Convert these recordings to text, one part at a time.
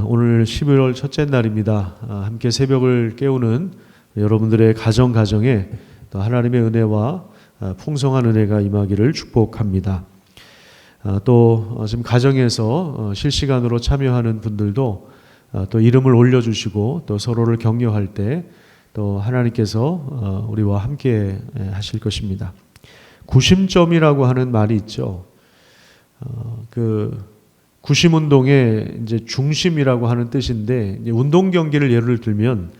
오늘 11월 첫째 날입니다. 함께 새벽을 깨우는 여러분들의 가정에 또 하나님의 은혜와 풍성한 은혜가 임하기를 축복합니다. 또 지금 가정에서 실시간으로 참여하는 분들도 또 이름을 올려주시고 또 서로를 격려할 때 또 하나님께서 우리와 함께 하실 것입니다. 구심점이라고 하는 말이 있죠. 구심 운동의 이제 중심이라고 하는 뜻인데, 운동 경기를 예를 들면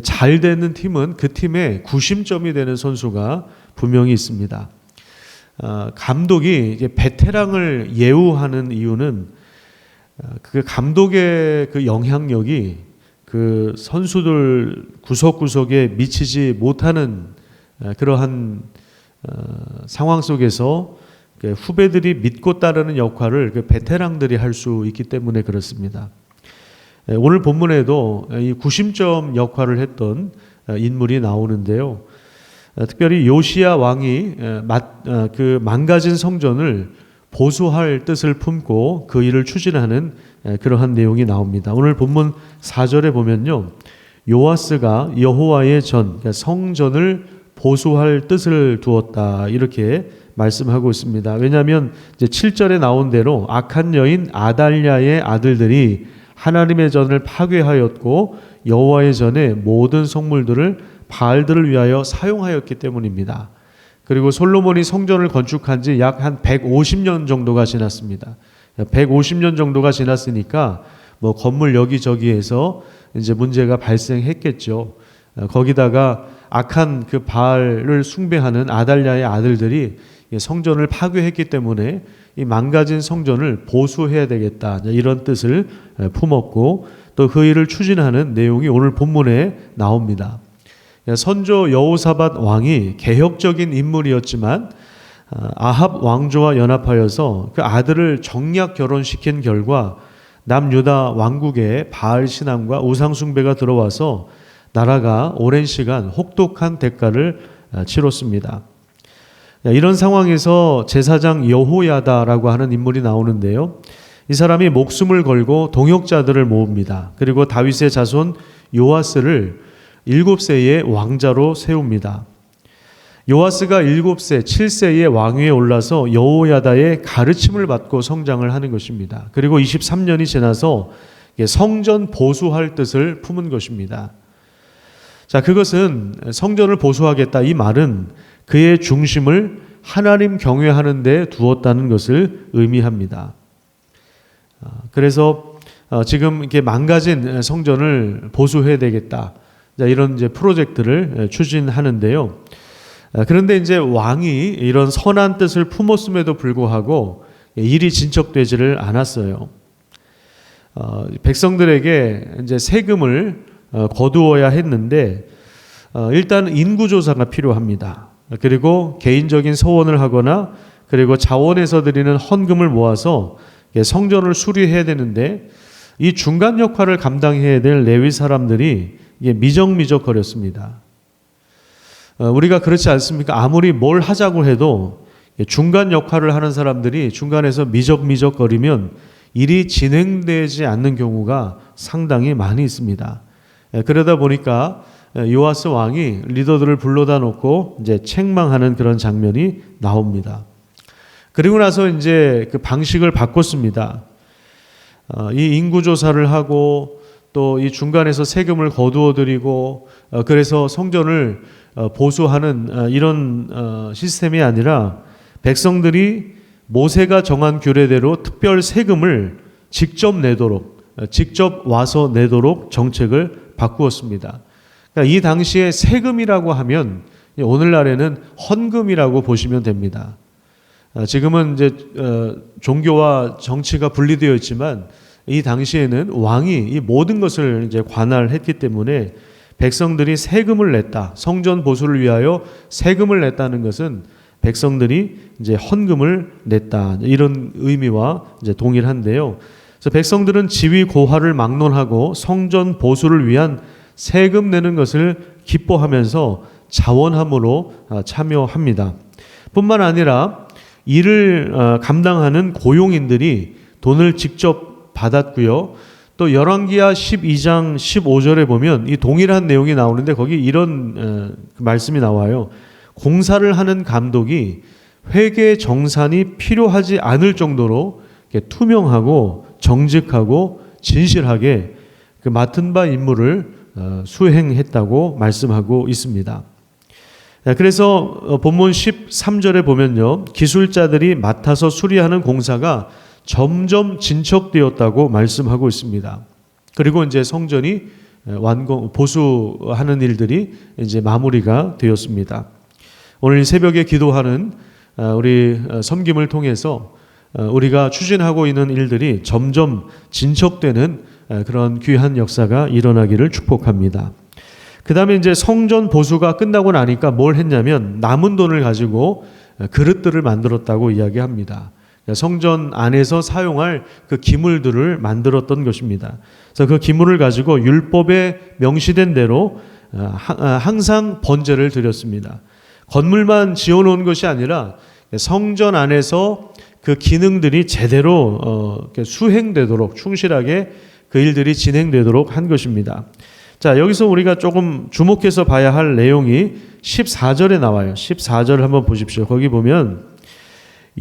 잘 되는 팀은 그 팀의 구심점이 되는 선수가 분명히 있습니다. 감독이 이제 베테랑을 예우하는 이유는 그 감독의 그 영향력이 그 선수들 구석구석에 미치지 못하는 그러한 상황 속에서 후배들이 믿고 따르는 역할을 그 베테랑들이 할 수 있기 때문에 그렇습니다. 오늘 본문에도 이 구심점 역할을 했던 인물이 나오는데요. 특별히 요시야 왕이 그 망가진 성전을 보수할 뜻을 품고 그 일을 추진하는 그러한 내용이 나옵니다. 오늘 본문 4절에 보면요, 요아스가 여호와의 전, 그러니까 성전을 보수할 뜻을 두었다, 이렇게 말씀하고 있습니다. 왜냐하면 이제 7절에 나온 대로 악한 여인 아달랴의 아들들이 하나님의 전을 파괴하였고 여호와의 전의 모든 성물들을 바알들을 위하여 사용하였기 때문입니다. 그리고 솔로몬이 성전을 건축한 지 약 한 150년 정도가 지났습니다. 150년 정도가 지났으니까 뭐 건물 여기저기에서 이제 문제가 발생했겠죠. 거기다가 악한 그 바알을 숭배하는 아달랴의 아들들이 성전을 파괴했기 때문에 이 망가진 성전을 보수해야 되겠다, 이런 뜻을 품었고 또 그 일을 추진하는 내용이 오늘 본문에 나옵니다. 선조 여호사밧 왕이 개혁적인 인물이었지만 아합 왕조와 연합하여서 그 아들을 정략 결혼시킨 결과 남유다 왕국에 바알 신앙과 우상 숭배가 들어와서 나라가 오랜 시간 혹독한 대가를 치렀습니다. 이런 상황에서 제사장 여호야다라고 하는 인물이 나오는데요. 이 사람이 목숨을 걸고 동역자들을 모읍니다. 그리고 다윗의 자손 요아스를 7세의 왕자로 세웁니다. 요아스가 7세, 7세의 왕위에 올라서 여호야다의 가르침을 받고 성장을 하는 것입니다. 그리고 23년이 지나서 성전 보수할 뜻을 품은 것입니다. 자, 그것은 성전을 보수하겠다, 이 말은 그의 중심을 하나님 경외하는 데 두었다는 것을 의미합니다. 그래서 지금 이렇게 망가진 성전을 보수해야 되겠다, 이런 이제 프로젝트를 추진하는데요. 그런데 이제 왕이 이런 선한 뜻을 품었음에도 불구하고 일이 진척되지를 않았어요. 백성들에게 이제 세금을 거두어야 했는데 일단 인구조사가 필요합니다. 그리고 개인적인 서원을 하거나 그리고 자원에서 드리는 헌금을 모아서 성전을 수리해야 되는데 이 중간 역할을 감당해야 될 레위 사람들이 미적미적거렸습니다. 우리가 그렇지 않습니까? 아무리 뭘 하자고 해도 중간 역할을 하는 사람들이 중간에서 미적미적거리면 일이 진행되지 않는 경우가 상당히 많이 있습니다. 그러다 보니까 요아스 왕이 리더들을 불러다 놓고 이제 책망하는 그런 장면이 나옵니다. 그리고 나서 이제 그 방식을 바꿨습니다. 이 인구조사를 하고 또 이 중간에서 세금을 거두어 드리고 그래서 성전을 보수하는 이런 시스템이 아니라 백성들이 모세가 정한 규례대로 특별 세금을 직접 내도록, 직접 와서 내도록 정책을 바꾸었습니다. 그러니까 이 당시에 세금이라고 하면 오늘날에는 헌금이라고 보시면 됩니다. 지금은 이제 종교와 정치가 분리되어 있지만 이 당시에는 왕이 이 모든 것을 이제 관할했기 때문에 백성들이 세금을 냈다, 성전 보수를 위하여 세금을 냈다는 것은 백성들이 이제 헌금을 냈다, 이런 의미와 이제 동일한데요. 그래서 백성들은 지위 고하를 막론하고 성전 보수를 위한 세금 내는 것을 기뻐하면서 자원함으로 참여합니다. 뿐만 아니라 일을 감당하는 고용인들이 돈을 직접 받았고요. 또 열왕기하 12장 15절에 보면 이 동일한 내용이 나오는데 거기 이런 말씀이 나와요. 공사를 하는 감독이 회계 정산이 필요하지 않을 정도로 투명하고 정직하고 진실하게 그 맡은 바 임무를 수행했다고 말씀하고 있습니다. 그래서 본문 13절에 보면요, 기술자들이 맡아서 수리하는 공사가 점점 진척되었다고 말씀하고 있습니다. 그리고 이제 성전이 보수하는 일들이 이제 마무리가 되었습니다. 오늘 새벽에 기도하는 우리 섬김을 통해서 우리가 추진하고 있는 일들이 점점 진척되는 그런 귀한 역사가 일어나기를 축복합니다. 그 다음에 이제 성전 보수가 끝나고 나니까 뭘 했냐면 남은 돈을 가지고 그릇들을 만들었다고 이야기합니다. 성전 안에서 사용할 그 기물들을 만들었던 것입니다. 그래서 그 기물을 가지고 율법에 명시된 대로 항상 번제를 드렸습니다. 건물만 지어놓은 것이 아니라 성전 안에서 그 기능들이 제대로 수행되도록 충실하게 그 일들이 진행되도록 한 것입니다. 자, 여기서 우리가 조금 주목해서 봐야 할 내용이 14절에 나와요. 14절을 한번 보십시오. 거기 보면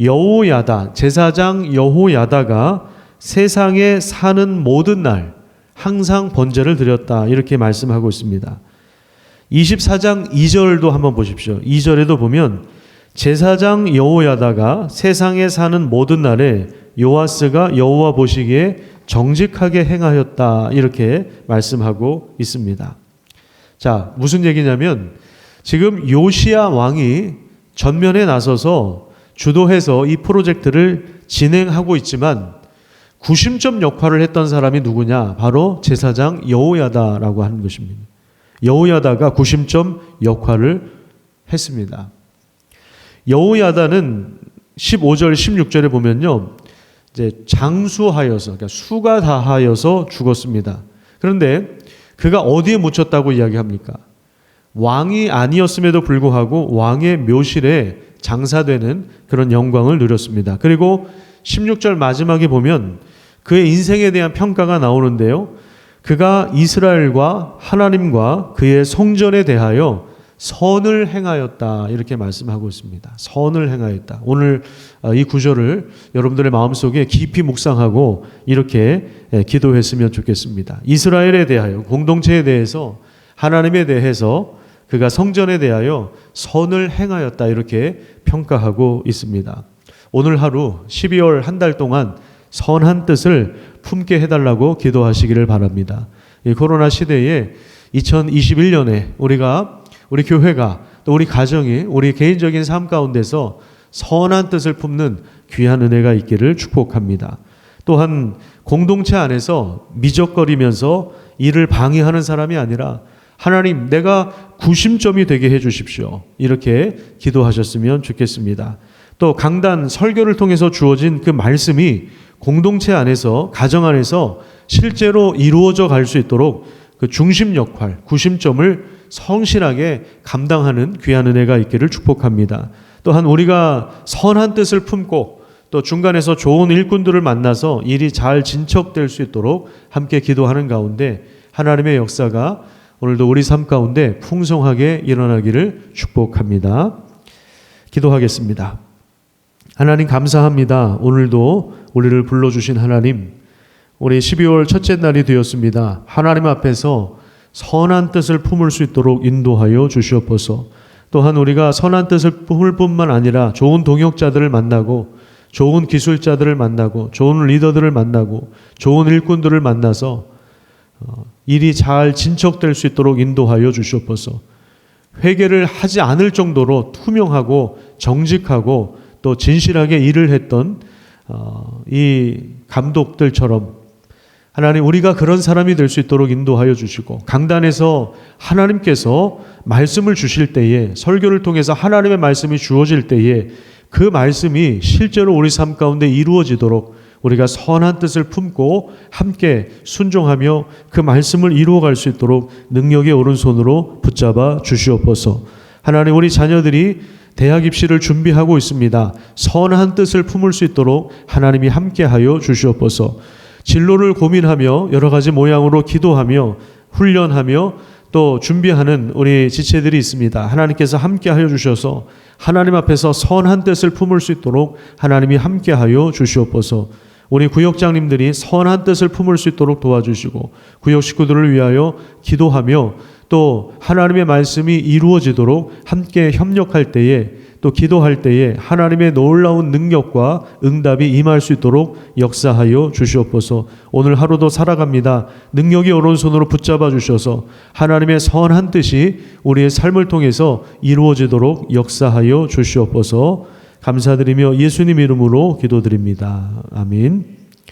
여호야다, 제사장 여호야다가 세상에 사는 모든 날 항상 번제를 드렸다, 이렇게 말씀하고 있습니다. 24장 2절도 한번 보십시오. 2절에도 보면 제사장 여호야다가 세상에 사는 모든 날에 요아스가 여호와 보시기에 정직하게 행하였다, 이렇게 말씀하고 있습니다. 자, 무슨 얘기냐면 지금 요시야 왕이 전면에 나서서 주도해서 이 프로젝트를 진행하고 있지만 구심점 역할을 했던 사람이 누구냐? 바로 제사장 여호야다라고 하는 것입니다. 여호야다가 구심점 역할을 했습니다. 여호야다는 15절, 16절에 보면요, 이제 장수하여서, 그러니까 수가 다하여서 죽었습니다. 그런데 그가 어디에 묻혔다고 이야기합니까? 왕이 아니었음에도 불구하고 왕의 묘실에 장사되는 그런 영광을 누렸습니다. 그리고 16절 마지막에 보면 그의 인생에 대한 평가가 나오는데요, 그가 이스라엘과 하나님과 그의 성전에 대하여 선을 행하였다, 이렇게 말씀하고 있습니다. 선을 행하였다. 오늘 이 구절을 여러분들의 마음속에 깊이 묵상하고 이렇게 기도했으면 좋겠습니다. 이스라엘에 대하여, 공동체에 대해서, 하나님에 대해서, 그가 성전에 대하여 선을 행하였다, 이렇게 평가하고 있습니다. 오늘 하루 12월 한 달 동안 선한 뜻을 품게 해달라고 기도하시기를 바랍니다. 이 코로나 시대에 2021년에 우리 교회가, 또 우리 가정이, 우리 개인적인 삶 가운데서 선한 뜻을 품는 귀한 은혜가 있기를 축복합니다. 또한 공동체 안에서 미적거리면서 일을 방해하는 사람이 아니라 하나님, 내가 구심점이 되게 해 주십시오, 이렇게 기도하셨으면 좋겠습니다. 또 강단, 설교를 통해서 주어진 그 말씀이 공동체 안에서, 가정 안에서 실제로 이루어져 갈 수 있도록 그 중심 역할, 구심점을 성실하게 감당하는 귀한 은혜가 있기를 축복합니다. 또한 우리가 선한 뜻을 품고 또 중간에서 좋은 일꾼들을 만나서 일이 잘 진척될 수 있도록 함께 기도하는 가운데 하나님의 역사가 오늘도 우리 삶 가운데 풍성하게 일어나기를 축복합니다. 기도하겠습니다. 하나님 감사합니다. 오늘도 우리를 불러주신 하나님, 우리 12월 첫째 날이 되었습니다. 하나님 앞에서 선한 뜻을 품을 수 있도록 인도하여 주시옵소서. 또한 우리가 선한 뜻을 품을 뿐만 아니라 좋은 동역자들을 만나고, 좋은 기술자들을 만나고, 좋은 리더들을 만나고, 좋은 일꾼들을 만나서 일이 잘 진척될 수 있도록 인도하여 주시옵소서. 회개를 하지 않을 정도로 투명하고 정직하고 또 진실하게 일을 했던 이 감독들처럼 하나님, 우리가 그런 사람이 될 수 있도록 인도하여 주시고, 강단에서 하나님께서 말씀을 주실 때에, 설교를 통해서 하나님의 말씀이 주어질 때에 그 말씀이 실제로 우리 삶 가운데 이루어지도록 우리가 선한 뜻을 품고 함께 순종하며 그 말씀을 이루어갈 수 있도록 능력의 오른손으로 붙잡아 주시옵소서. 하나님, 우리 자녀들이 대학 입시를 준비하고 있습니다. 선한 뜻을 품을 수 있도록 하나님이 함께하여 주시옵소서. 진로를 고민하며 여러 가지 모양으로 기도하며 훈련하며 또 준비하는 우리 지체들이 있습니다. 하나님께서 함께하여 주셔서 하나님 앞에서 선한 뜻을 품을 수 있도록 하나님이 함께하여 주시옵소서. 우리 구역장님들이 선한 뜻을 품을 수 있도록 도와주시고 구역 식구들을 위하여 기도하며 또 하나님의 말씀이 이루어지도록 함께 협력할 때에 또 기도할 때에 하나님의 놀라운 능력과 응답이 임할 수 있도록 역사하여 주시옵소서. 오늘 하루도 살아갑니다. 능력이 오른손으로 붙잡아 주셔서 하나님의 선한 뜻이 우리의 삶을 통해서 이루어지도록 역사하여 주시옵소서. 감사드리며 예수님 이름으로 기도드립니다. 아멘.